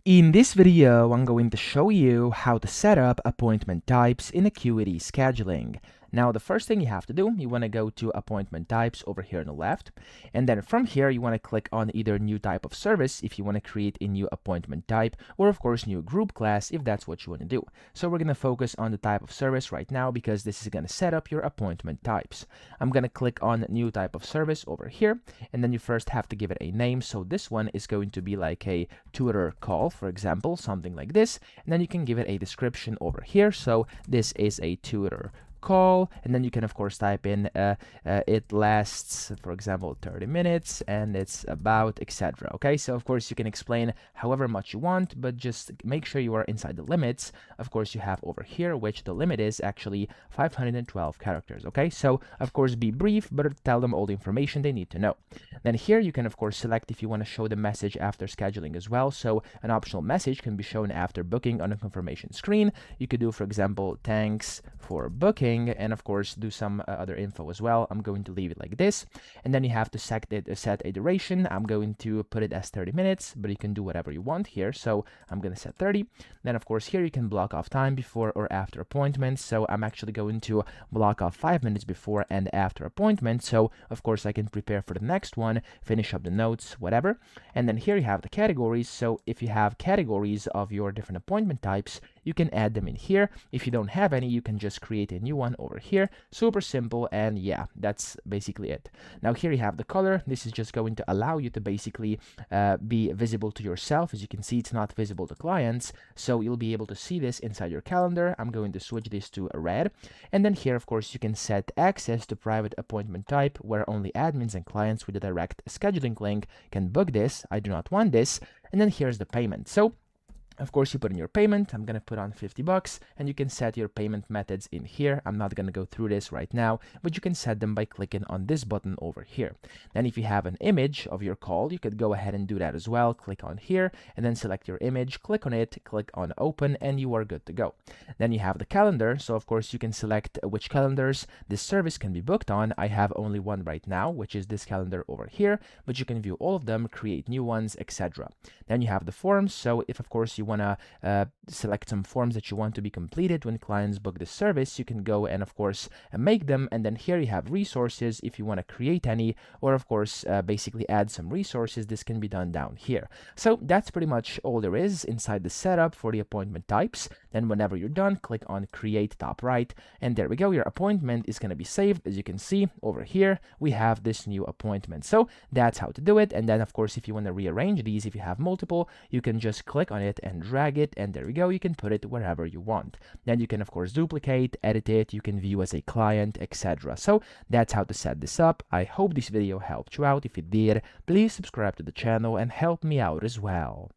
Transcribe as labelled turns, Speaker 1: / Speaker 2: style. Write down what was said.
Speaker 1: In this video, I'm going to show you how to set up appointment types in Acuity scheduling. Now, the first thing you have to do, you want to go to appointment types over here on the left. And then from here, you want to click on either new type of service if you want to create a new appointment type, or of course, new group class if that's what you want to do. So we're going to focus on the type of service right now because this is going to set up your appointment types. I'm going to click on new type of service over here. And then you first have to give it a name. So this one is going to be like a tutor call, for example, something like this. And then you can give it a description over here. So this is a tutor call, and then you can of course type in it lasts, for example, 30 minutes and it's about etc. Okay, so of course you can explain however much you want, but just make sure you are inside the limits. Of course you have over here, which the limit is actually 512 characters. Okay, so of course be brief, but tell them all the information they need to know. Then here you can of course select if you want to show the message after scheduling as well. So an optional message can be shown after booking on a confirmation screen. You could do, for example, thanks for booking, and of course do some other info as well. I'm going to leave it like this, and then you have to set a duration. I'm going to put it as 30 minutes, but you can do whatever you want here. So I'm going to set 30. Then of course here you can block off time before or after appointments. So I'm actually going to block off 5 minutes before and after appointment. So of course I can prepare for the next one, finish up the notes, whatever. And then here you have the categories. So if you have categories of your different appointment types, you can add them in here. If you don't have any, you can just create a new one over here. Super simple, and yeah, that's basically it. Now here you have the color. This is just going to allow you to basically be visible to yourself. As you can see, it's not visible to clients, so you'll be able to see this inside your calendar. I'm going to switch this to red. And then here, of course, you can set access to private appointment type, where only admins and clients with a direct scheduling link can book this. I do not want this. And then here's the payment. So of course, you put in your payment. I'm going to put on 50 bucks, and you can set your payment methods in here. I'm not going to go through this right now, but you can set them by clicking on this button over here. Then if you have an image of your call, you could go ahead and do that as well. Click on here and then select your image, click on it, click on open, and you are good to go. Then you have the calendar. So of course, you can select which calendars this service can be booked on. I have only one right now, which is this calendar over here, but you can view all of them, create new ones, etc. Then you have the forms. So if of course you want to select some forms that you want to be completed when clients book this service, you can go and of course make them. And then here you have resources if you want to create any, or of course basically add some resources. This can be done down here. So that's pretty much all there is inside the setup for the appointment types. Then whenever you're done, click on create top right, and there we go. Your appointment is going to be saved. As you can see over here, we have this new appointment. So that's how to do it. And then of course, if you want to rearrange these, if you have multiple, you can just click on it and drag it, and there we go. You can put it wherever you want. Then you can of course duplicate, edit it, you can view as a client, etc. So that's how to set this up. I hope this video helped you out. If it did, please subscribe to the channel and help me out as well.